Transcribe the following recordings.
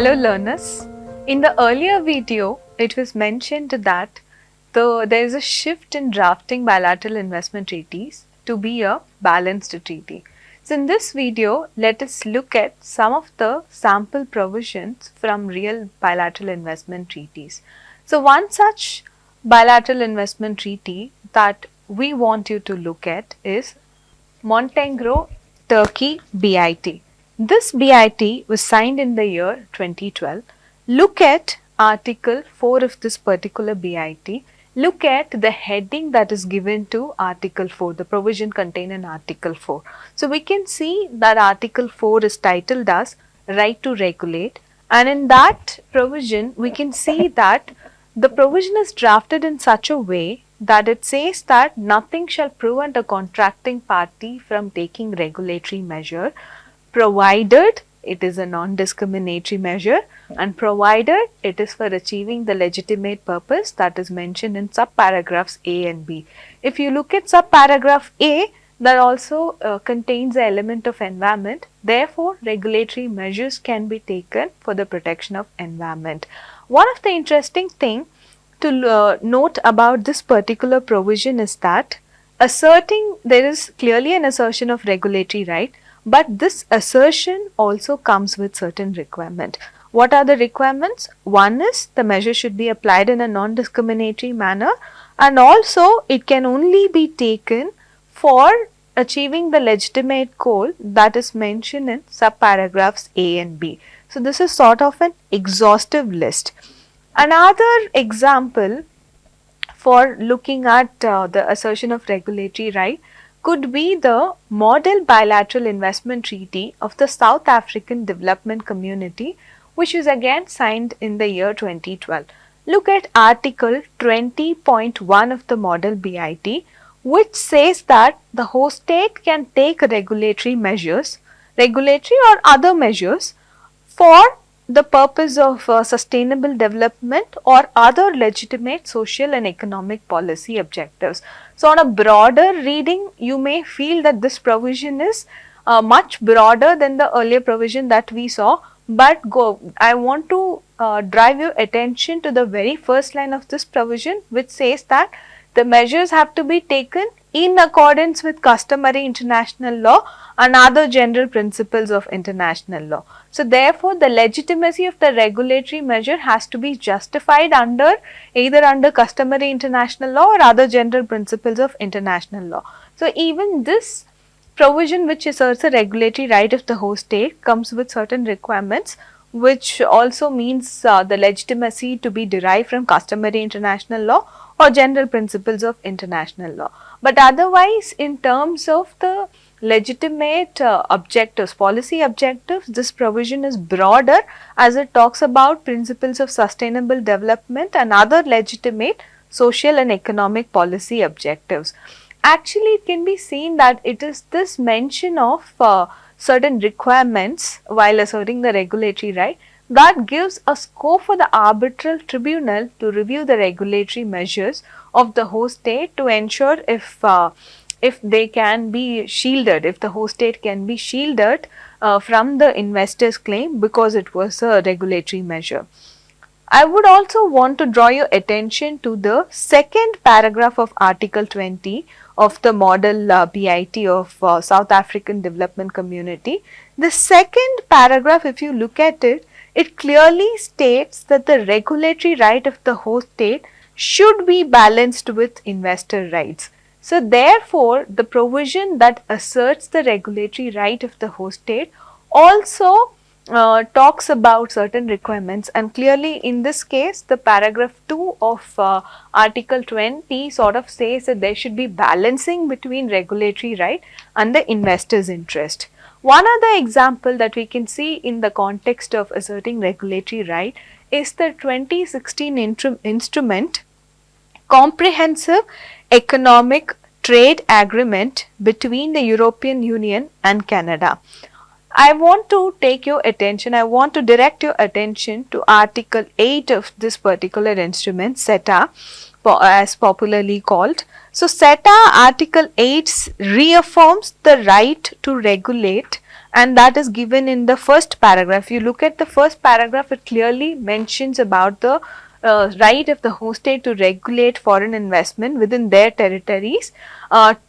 Hello learners. In the earlier video, it was mentioned that there is a shift in drafting bilateral investment treaties to be a balanced treaty. So in this video, let us look at some of the sample provisions from real bilateral investment treaties. So one such bilateral investment treaty that we want you to look at is Montenegro Turkey BIT. This BIT was signed in the year 2012. Look at Article 4 of this particular BIT. Look at the heading that is given to Article 4, the provision contained in Article 4. So we can see that Article 4 is titled as Right to Regulate, and in that provision we can see that the provision is drafted in such a way that it says that nothing shall prevent a contracting party from taking regulatory measure, provided it is a non-discriminatory measure and provided it is for achieving the legitimate purpose that is mentioned in subparagraphs A and B. If you look at subparagraph A, that also contains the element of environment. Therefore, regulatory measures can be taken for the protection of environment. One of the interesting thing to note about this particular provision is that there is clearly an assertion of regulatory right, but this assertion also comes with certain requirement. What are the requirements? One is the measure should be applied in a non-discriminatory manner, and also it can only be taken for achieving the legitimate goal that is mentioned in subparagraphs A and B. So this is sort of an exhaustive list. Another example for looking at the assertion of regulatory right could be the Model Bilateral Investment Treaty of the South African Development Community, which was again signed in the year 2012. Look at Article 20.1 of the Model BIT, which says that the host state can take regulatory or other measures for the purpose of sustainable development or other legitimate social and economic policy objectives. So on a broader reading, you may feel that this provision is much broader than the earlier provision that we saw, but I want to drive your attention to the very first line of this provision, which says that the measures have to be taken in accordance with customary international law and other general principles of international law. So therefore, the legitimacy of the regulatory measure has to be justified either under customary international law or other general principles of international law. So even this provision, which asserts a regulatory right of the host state, comes with certain requirements, which also means the legitimacy to be derived from customary international law or general principles of international law. But otherwise, in terms of the legitimate objectives, policy objectives, this provision is broader as it talks about principles of sustainable development and other legitimate social and economic policy objectives. Actually, it can be seen that it is this mention of certain requirements while asserting the regulatory right that gives a scope for the arbitral tribunal to review the regulatory measures of the host state to ensure if they can be shielded, if the host state can be shielded from the investor's claim because it was a regulatory measure. I would also want to draw your attention to the second paragraph of Article 20 of the Model BIT of South African Development Community. The second paragraph, if you look at it, it clearly states that the regulatory right of the host state should be balanced with investor rights. So therefore, the provision that asserts the regulatory right of the host state also talks about certain requirements, and clearly in this case the paragraph 2 of Article 20 sort of says that there should be balancing between regulatory right and the investor's interest. One other example that we can see in the context of asserting regulatory right is the 2016 instrument Comprehensive Economic Trade Agreement between the European Union and Canada. I want to direct your attention to Article 8 of this particular instrument, CETA, as popularly called. So CETA Article 8 reaffirms the right to regulate and that is given in the first paragraph. You look at the first paragraph, it clearly mentions about the right of the host state to regulate foreign investment within their territories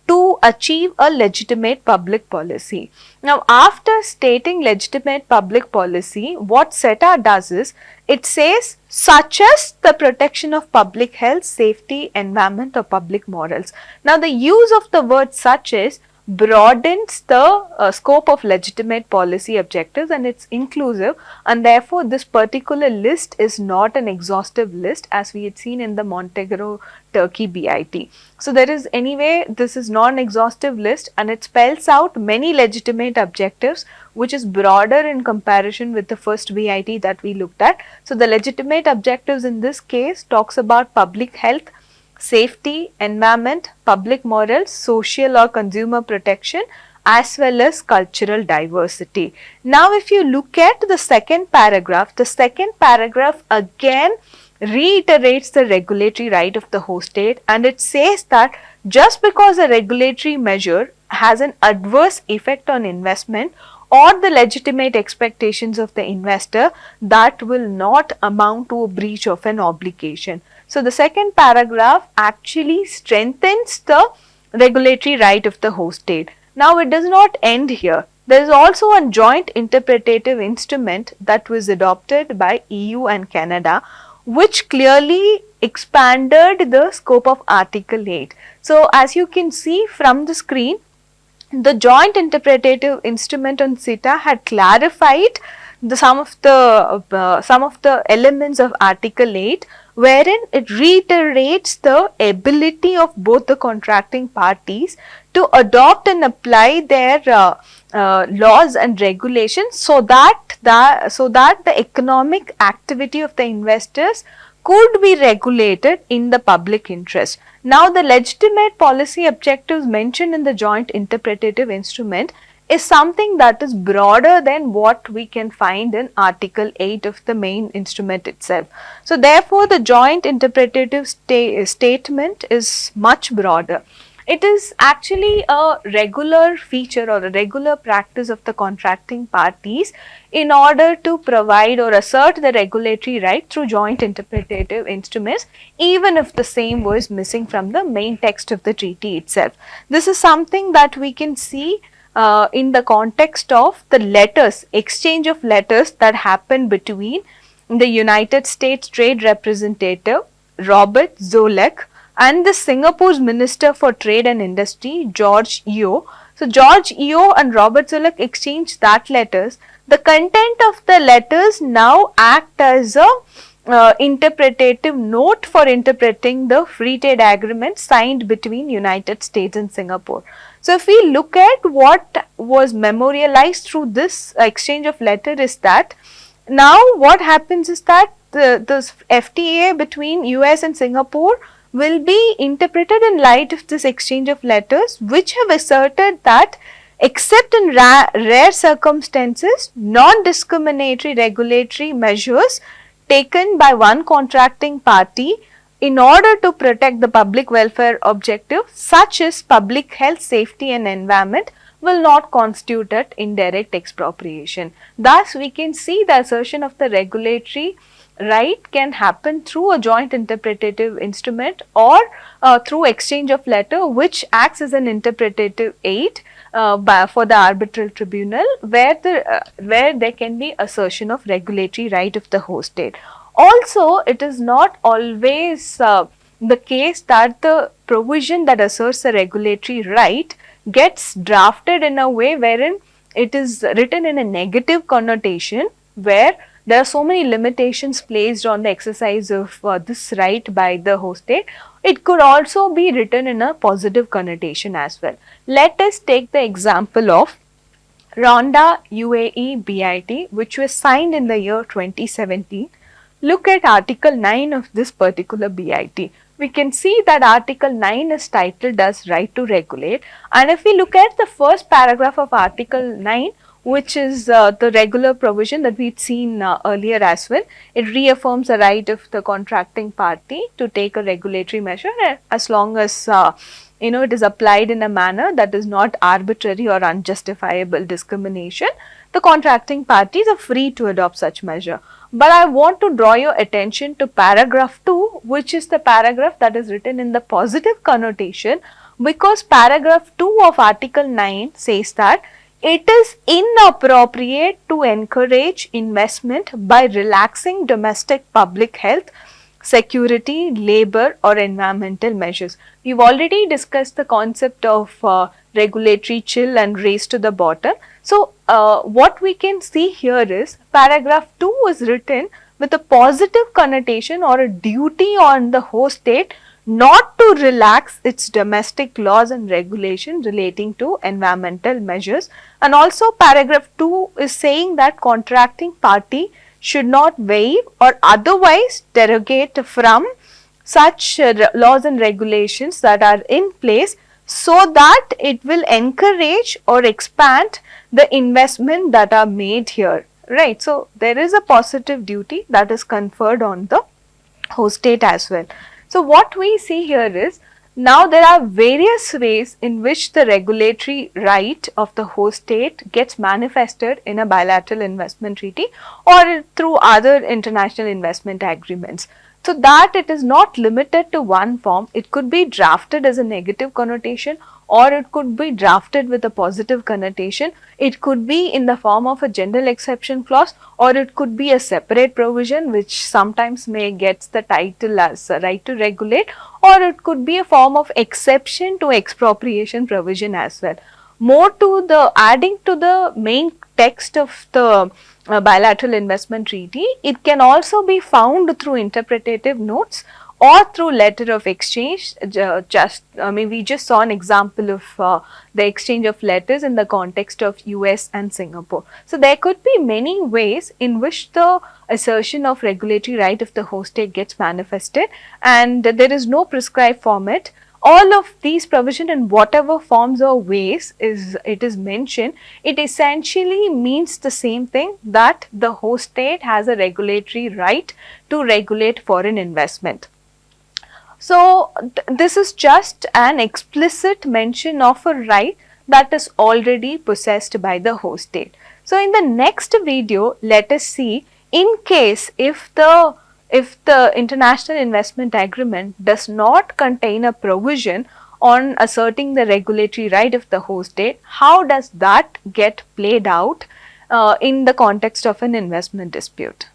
to achieve a legitimate public policy. Now, after stating legitimate public policy, what SETA does is, it says such as the protection of public health, safety, environment or public morals. Now, the use of the word such as broadens the scope of legitimate policy objectives, and it's inclusive, and therefore this particular list is not an exhaustive list as we had seen in the Montenegro Turkey BIT. So there is anyway, this is non-exhaustive list and it spells out many legitimate objectives which is broader in comparison with the first BIT that we looked at. So the legitimate objectives in this case talks about public health, safety, environment, public morals, social or consumer protection, as well as cultural diversity. Now, if you look at the second paragraph again reiterates the regulatory right of the host state, and it says that just because a regulatory measure has an adverse effect on investment or the legitimate expectations of the investor, that will not amount to a breach of an obligation. So, the second paragraph actually strengthens the regulatory right of the host state. Now, it does not end here. There is also a joint interpretative instrument that was adopted by EU and Canada, which clearly expanded the scope of Article 8. So, as you can see from the screen, the joint interpretative instrument on CETA had clarified some of the elements of Article 8, wherein it reiterates the ability of both the contracting parties to adopt and apply their laws and regulations so that the economic activity of the investors could be regulated in the public interest. Now, the legitimate policy objectives mentioned in the joint interpretative instrument is something that is broader than what we can find in Article 8 of the main instrument itself. So, therefore, the joint interpretative statement is much broader. It is actually a regular feature or a regular practice of the contracting parties in order to provide or assert the regulatory right through joint interpretative instruments, even if the same was missing from the main text of the treaty itself. This is something that we can see in the context of the letters, exchange of letters that happened between the United States Trade Representative Robert Zoellick and the Singapore's Minister for Trade and Industry, George Yeo. So, George Yeo and Robert Zoellick exchanged that letters. The content of the letters now act as a interpretative note for interpreting the free trade agreement signed between United States and Singapore. So, if we look at what was memorialized through this exchange of letter is that now what happens is that the FTA between US and Singapore will be interpreted in light of this exchange of letters, which have asserted that except in rare circumstances, non-discriminatory regulatory measures taken by one contracting party in order to protect the public welfare objective such as public health, safety and environment will not constitute indirect expropriation. Thus, we can see the assertion of the regulatory right can happen through a joint interpretative instrument or through exchange of letter, which acts as an interpretative aid for the arbitral tribunal where there can be assertion of regulatory right of the host state. Also, it is not always the case that the provision that asserts a regulatory right gets drafted in a way wherein it is written in a negative connotation, where there are so many limitations placed on the exercise of this right by the host state. It could also be written in a positive connotation as well. Let us take the example of Rwanda UAE BIT, which was signed in the year 2017. Look at Article 9 of this particular BIT. We can see that Article 9 is titled as Right to Regulate, and if we look at the first paragraph of Article 9, which is the regular provision that we'd seen earlier as well, it reaffirms the right of the contracting party to take a regulatory measure as long as it is applied in a manner that is not arbitrary or unjustifiable discrimination, the contracting parties are free to adopt such measure. But I want to draw your attention to paragraph 2, which is the paragraph that is written in the positive connotation, because paragraph 2 of article 9 says that it is inappropriate to encourage investment by relaxing domestic public health, security, labor or environmental measures. We've already discussed the concept of regulatory chill and race to the bottom. So, what we can see here is paragraph 2 is written with a positive connotation or a duty on the host state not to relax its domestic laws and regulation relating to environmental measures. And also paragraph 2 is saying that contracting party should not waive or otherwise derogate from such laws and regulations that are in place, so that it will encourage or expand the investment that are made here, right. So, there is a positive duty that is conferred on the host state as well. So, what we see here is, now there are various ways in which the regulatory right of the host state gets manifested in a bilateral investment treaty or through other international investment agreements. So, that it is not limited to one form, it could be drafted as a negative connotation or it could be drafted with a positive connotation. It could be in the form of a general exception clause or it could be a separate provision which sometimes may get the title as a right to regulate, or it could be a form of exception to expropriation provision as well. More to the adding to the main text of the bilateral investment treaty, it can also be found through interpretative notes or through letter of exchange. We just saw an example of the exchange of letters in the context of US and Singapore. So, there could be many ways in which the assertion of regulatory right of the host state gets manifested, and there is no prescribed format. All of these provision in whatever forms or ways it is mentioned, it essentially means the same thing, that the host state has a regulatory right to regulate foreign investment. So, this is just an explicit mention of a right that is already possessed by the host state. So, in the next video, let us see, in case if the international investment agreement does not contain a provision on asserting the regulatory right of the host state, how does that get played out in the context of an investment dispute.